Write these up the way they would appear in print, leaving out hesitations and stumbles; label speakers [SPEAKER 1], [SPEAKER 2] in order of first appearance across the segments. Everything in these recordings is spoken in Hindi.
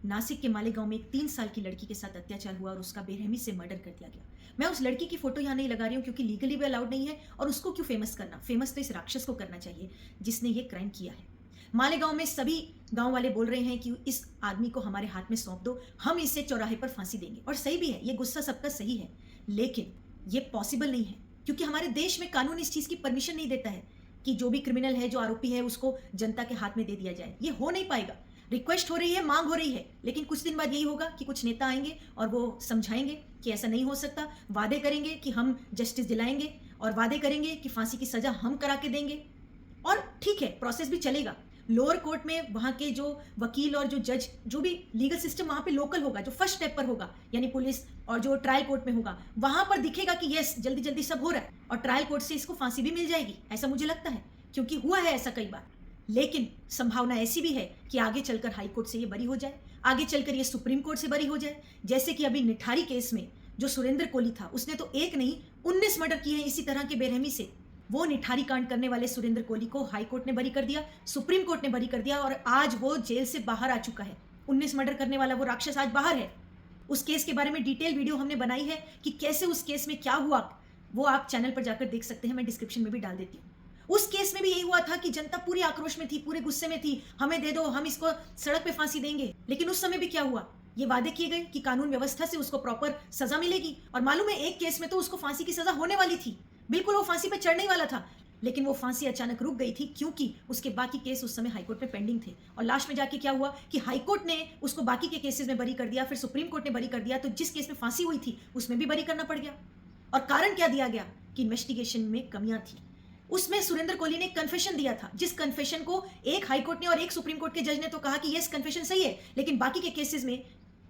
[SPEAKER 1] नासिक के मालेगांव में एक 3 साल की लड़की के साथ अत्याचार हुआ और उसका बेरहमी से मर्डर कर दिया गया। मैं उस लड़की की फोटो यहाँ नहीं लगा रही हूँ क्योंकि लीगली भी अलाउड नहीं है और उसको क्यों फेमस करना। फेमस तो इस राक्षस को करना चाहिए जिसने ये क्राइम किया है। मालेगांव में सभी गांव वाले बोल रहे हैं कि इस आदमी को हमारे हाथ में सौंप दो, हम इसे चौराहे पर फांसी देंगे। और सही भी है, ये गुस्सा सबका सही है, लेकिन ये पॉसिबल नहीं है क्योंकि हमारे देश में कानून इस चीज की परमिशन नहीं देता है कि जो भी क्रिमिनल है, जो आरोपी है, उसको जनता के हाथ में दे दिया जाए। ये हो नहीं पाएगा। रिक्वेस्ट हो रही है, मांग हो रही है, लेकिन कुछ दिन बाद यही होगा कि कुछ नेता आएंगे और वो समझाएंगे कि ऐसा नहीं हो सकता, वादे करेंगे कि हम जस्टिस दिलाएंगे और वादे करेंगे कि फांसी की सजा हम करा के देंगे। और ठीक है, प्रोसेस भी चलेगा। लोअर कोर्ट में वहाँ के जो वकील और जो जज, जो भी लीगल सिस्टम वहाँ पे लोकल होगा, जो फर्स्ट स्टेप पर होगा, यानी पुलिस और जो ट्रायल कोर्ट में होगा, वहाँ पर दिखेगा कि यस, जल्दी जल्दी सब हो रहा है और ट्रायल कोर्ट से इसको फांसी भी मिल जाएगी। ऐसा मुझे लगता है क्योंकि हुआ है ऐसा कई बार। लेकिन संभावना ऐसी भी है कि आगे चलकर हाई कोर्ट से ये बरी हो जाए, आगे चलकर ये सुप्रीम कोर्ट से बरी हो जाए। जैसे कि अभी निठारी केस में जो सुरेंद्र कोहली था, उसने तो एक नहीं 19 मर्डर किए हैं इसी तरह के बेरहमी से। वो निठारी कांड करने वाले सुरेंद्र कोहली को हाई कोर्ट ने बरी कर दिया, सुप्रीम कोर्ट ने बरी कर दिया और आज वो जेल से बाहर आ चुका है। 19 मर्डर करने वाला वो राक्षस आज बाहर है। उस केस के बारे में डिटेल वीडियो हमने बनाई है कि कैसे उस केस में क्या हुआ, वो आप चैनल पर जाकर देख सकते हैं, मैं डिस्क्रिप्शन में भी डाल देती हूँ। उस केस में भी यही हुआ था कि जनता पूरी आक्रोश में थी, पूरे गुस्से में थी, हमें दे दो, हम इसको सड़क पे फांसी देंगे। लेकिन उस समय भी क्या हुआ, ये वादे किए गए कि कानून व्यवस्था से उसको प्रॉपर सजा मिलेगी। और मालूम है, एक केस में तो उसको फांसी की सजा होने वाली थी, बिल्कुल वो फांसी पे चढ़ने वाला था, लेकिन वो फांसी अचानक रुक गई थी क्योंकि उसके बाकी केस उस समय हाईकोर्ट में पेंडिंग थे। और लास्ट में जाके क्या हुआ कि हाईकोर्ट ने उसको बाकी के केसेस में बरी कर दिया, फिर सुप्रीम कोर्ट ने बरी कर दिया, तो जिस केस में फांसी हुई थी उसमें भी बरी करना पड़ गया। और कारण क्या दिया गया कि इन्वेस्टिगेशन में कमियां थी। उसमें सुरेंद्र कोहली ने कन्फेशन दिया था, जिस कन्फेशन को एक हाईकोर्ट ने और एक सुप्रीम कोर्ट के जज ने तो कहा कि यस कन्फेशन सही है, लेकिन बाकी के केसेस में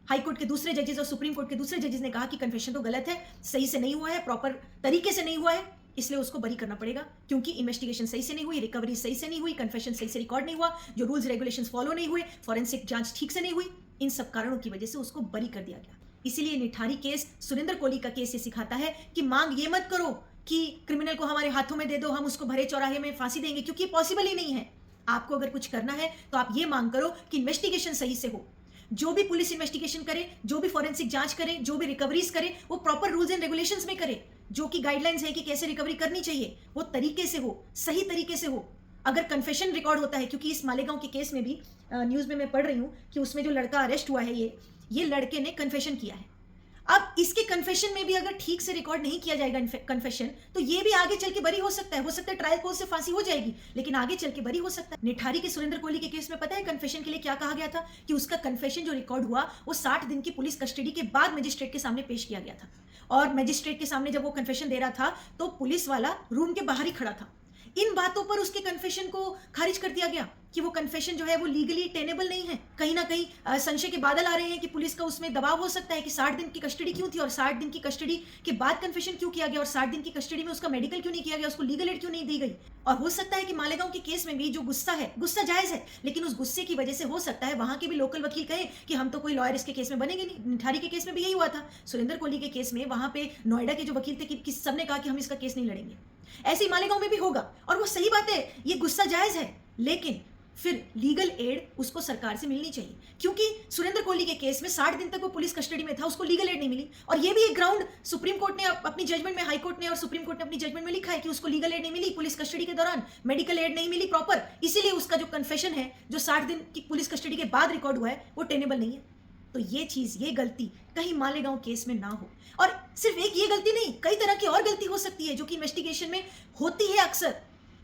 [SPEAKER 1] हाईकोर्ट के दूसरे जजेस और सुप्रीम कोर्ट के दूसरे जजेस ने कहा कि कन्फेशन तो गलत है, सही से नहीं हुआ है, प्रॉपर तरीके से नहीं हुआ है, इसलिए उसको बरी करना पड़ेगा क्योंकि इन्वेस्टिगेशन सही से नहीं हुई, रिकवरी सही से नहीं हुई, कन्फेशन सही से रिकॉर्ड नहीं हुआ, जो रूल्स रेगुलेशंस फॉलो नहीं हुए, फॉरेंसिक जांच ठीक से नहीं हुई। इन सब कारणों की वजह से उसको बरी कर दिया गया। इसीलिए निठारी केस, सुरेंद्र कोहली का केस ये सिखाता है कि मांग ये मत करो कि क्रिमिनल को हमारे हाथों में दे दो, हम उसको भरे चौराहे में फांसी देंगे, क्योंकि पॉसिबल ही नहीं है। आपको अगर कुछ करना है तो आप ये मांग करो कि इन्वेस्टिगेशन सही से हो, जो भी पुलिस इन्वेस्टिगेशन करे, जो भी फॉरेंसिक जांच करे, जो भी रिकवरीज करे, वो प्रॉपर रूल्स एंड रेगुलेशंस में करे, जो कि गाइडलाइंस है कि कैसे रिकवरी करनी चाहिए, वो तरीके से हो, सही तरीके से हो। अगर कन्फेशन रिकॉर्ड होता है, क्योंकि इस मालेगांव के केस में भी न्यूज में मैं पढ़ रही हूँ कि उसमें जो लड़का अरेस्ट हुआ है, ये लड़के ने कन्फेशन किया है। अब इसके कन्फेशन में भी अगर ठीक से रिकॉर्ड नहीं किया जाएगा कन्फेशन, तो ये भी आगे चल के बरी हो सकता है ट्रायल कोर्ट से फांसी हो जाएगी, लेकिन आगे चल के बरी हो सकता है। निठारी के सुरेंद्र कोहली के केस में पता है कन्फेशन के लिए क्या कहा गया था कि उसका कन्फेशन जो रिकॉर्ड हुआ वो 60 दिन की पुलिस कस्टडी के बाद मजिस्ट्रेट के सामने पेश किया गया था। और मजिस्ट्रेट के सामने जब वो कन्फेशन दे रहा था तो पुलिस वाला रूम के बाहर ही खड़ा था। इन बातों पर उसके कन्फेशन को खारिज कर दिया गया कि वो कन्फेशन जो है वो लीगली टेनेबल नहीं है। कहीं ना कहीं संशय के बादल आ रहे हैं कि पुलिस का उसमें दबाव हो सकता है कि 60 दिन की कस्टडी क्यों थी और 60 दिन की कस्टडी के बाद कन्फेशन क्यों किया गया और 60 दिन की कस्टडी में उसका मेडिकल क्यों नहीं किया गया, उसको लीगल एड क्यों नहीं दी गई। और हो सकता है कि मालेगांव के केस में भी जो गुस्सा है, गुस्सा जायज है, लेकिन उस गुस्से की वजह से हो सकता है वहां के भी लोकल वकील कहें कि हम तो कोई लॉयर इसके केस में बनेंगे नहीं। निठारी के केस में भी यही हुआ था। सुरेंद्र कोहली के केस में वहां पे नोएडा के जो वकील थे कि सबने कहा कि हम इसका केस नहीं लड़ेंगे। ऐसे ही मालेगांव में भी होगा और वो सही बात है, ये गुस्सा जायज है, लेकिन फिर लीगल एड उसको सरकार से मिलनी चाहिए, क्योंकि सुरेंद्र कोहली के केस में 60 दिन तक वो पुलिस कस्टडी में था, उसको लीगल एड नहीं मिली। और ये भी एक ग्राउंड सुप्रीम कोर्ट ने अपनी जजमेंट में, हाई कोर्ट ने और सुप्रीम कोर्ट ने अपनी जजमेंट में लिखा है कि उसको लीगल एड नहीं मिली, पुलिस कस्टडी के दौरान मेडिकल एड नहीं मिली प्रॉपर, इसीलिए उसका जो कन्फेशन है जो 60 दिन की पुलिस कस्टडी के बाद रिकॉर्ड हुआ है वो टेनेबल नहीं है। तो ये चीज, ये गलती कहीं मालेगांव केस में ना हो। और सिर्फ एक ये गलती नहीं, कई तरह की और गलती हो सकती है जो कि इन्वेस्टिगेशन में होती है। अक्सर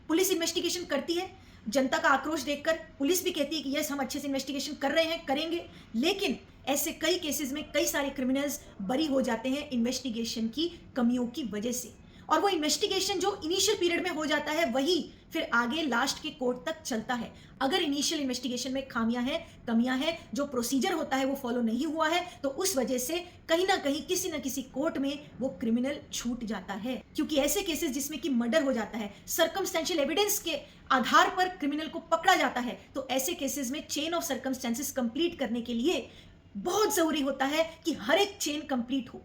[SPEAKER 1] पुलिस इन्वेस्टिगेशन करती है, जनता का आक्रोश देखकर पुलिस भी कहती है कि यस हम अच्छे से इन्वेस्टिगेशन कर रहे हैं, करेंगे, लेकिन ऐसे कई केसेस में कई सारे क्रिमिनल्स बरी हो जाते हैं इन्वेस्टिगेशन की कमियों की वजह से। और वो इन्वेस्टिगेशन जो इनिशियल पीरियड में हो जाता है वही फिर आगे लास्ट के कोर्ट तक चलता है। अगर इनिशियल इन्वेस्टिगेशन में खामियां हैं, कमियां हैं, जो प्रोसीजर होता है वो फॉलो नहीं हुआ है, तो उस वजह से कहीं ना कहीं किसी ना किसी कोर्ट में वो क्रिमिनल छूट जाता है। क्योंकि ऐसे केसेस जिसमें कि मर्डर हो जाता है, सर्कमस्टेंशियल एविडेंस के आधार पर क्रिमिनल को पकड़ा जाता है, तो ऐसे केसेस में चेन ऑफ सर्कमस्टेंसेस कंप्लीट करने के लिए बहुत जरूरी होता है कि हर एक चेन कंप्लीट हो।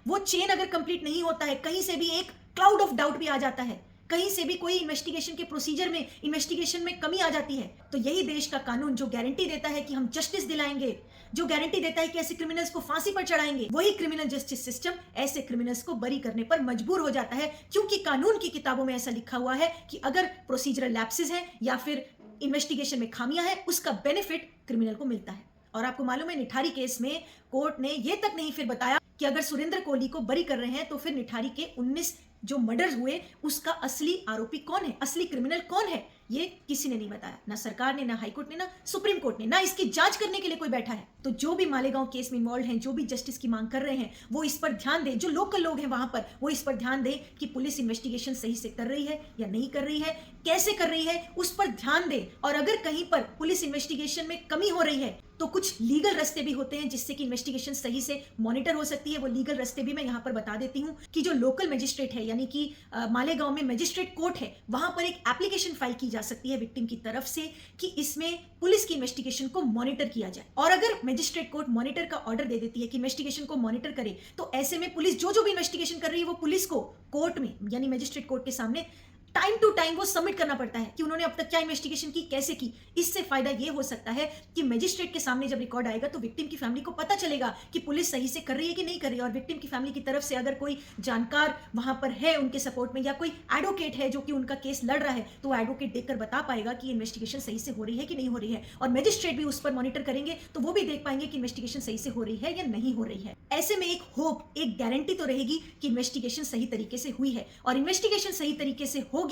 [SPEAKER 1] वो चेन अगर कंप्लीट नहीं होता है, कहीं से भी एक क्लाउड ऑफ डाउट भी आ जाता है कहीं से भी कोई इन्वेस्टिगेशन के प्रोसीजर में, इन्वेस्टिगेशन में कमी आ जाती है, तो यही देश का कानून जो गारंटी देता है कि हम जस्टिस दिलाएंगे, जो गारंटी देता है कि ऐसे क्रिमिनल्स को फांसी पर चढ़ाएंगे, वही क्रिमिनल जस्टिस सिस्टम ऐसे क्रिमिनल्स को बरी करने पर मजबूर हो जाता है, क्योंकि कानून की किताबों में ऐसा लिखा हुआ है कि अगर प्रोसीजरल लैप्सेस है या फिर इन्वेस्टिगेशन में खामियां है, उसका बेनिफिट क्रिमिनल को मिलता है। और आपको मालूम है, निठारी केस में कोर्ट ने यह तक नहीं फिर बताया कि अगर सुरेंद्र कोहली को बरी कर रहे हैं तो फिर निठारी के 19 जो मर्डर्स हुए उसका असली आरोपी कौन है, असली क्रिमिनल कौन है, ये किसी ने नहीं बताया। ना सरकार ने, ना हाईकोर्ट ने, ना सुप्रीम कोर्ट ने, ना इसकी जांच करने के लिए कोई बैठा है। तो जो भी मालेगांव केस में इन्वॉल्व हैं, जो भी जस्टिस की मांग कर रहे हैं, वो इस पर ध्यान दें। जो लोकल लोग हैं वहां पर, वो इस पर ध्यान दें कि पुलिस इन्वेस्टिगेशन सही से कर रही है या नहीं कर रही है, कैसे कर रही है, उस पर ध्यान दें। और अगर कहीं पर पुलिस इन्वेस्टिगेशन में कमी हो रही है तो कुछ लीगल रास्ते भी होते हैं जिससे कि इन्वेस्टिगेशन सही से मॉनिटर हो सकती है। वो लीगल रास्ते भी मैं यहाँ पर बता देती हूँ कि जो लोकल मजिस्ट्रेट है, यानी कि मालेगांव में मजिस्ट्रेट कोर्ट है, वहां पर एक एप्लीकेशन फाइल की जा सकती है विक्टिम की तरफ से कि इसमें पुलिस की इन्वेस्टिगेशन को मॉनिटर किया जाए। और अगर मजिस्ट्रेट कोर्ट मॉनिटर का ऑर्डर दे देती है कि इन्वेस्टिगेशन को मॉनिटर करे, तो ऐसे में पुलिस जो भी इन्वेस्टिगेशन कर रही है वो पुलिस को कोर्ट में, यानी मजिस्ट्रेट कोर्ट के सामने टाइम टू टाइम वो सबमिट करना पड़ता है कि उन्होंने अब तक क्या इन्वेस्टिगेशन की, कैसे की। इससे फायदा ये हो सकता है कि मजिस्ट्रेट के सामने जब रिकॉर्ड आएगा तो विक्टिम की फैमिली को पता चलेगा कि पुलिस सही से कर रही है कि नहीं कर रही है। और विक्टिम की फैमिली की तरफ से अगर कोई जानकार वहां पर है उनके सपोर्ट में, या कोई एडवोकेट है जो कि उनका केस लड़ रहा है, तो वो एडवोकेट देखकर बता पाएगा कि इन्वेस्टिगेशन सही से हो रही है कि नहीं हो रही है। और मजिस्ट्रेट भी उस पर मॉनिटर करेंगे तो वो भी देख पाएंगे कि इन्वेस्टिगेशन सही से हो रही है या नहीं हो रही है। ऐसे में एक होप, एक गारंटी तो रहेगी कि इन्वेस्टिगेशन सही तरीके से हुई है, और इन्वेस्टिगेशन सही तरीके से होगी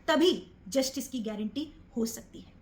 [SPEAKER 1] तभी जस्टिस की गारंटी हो सकती है।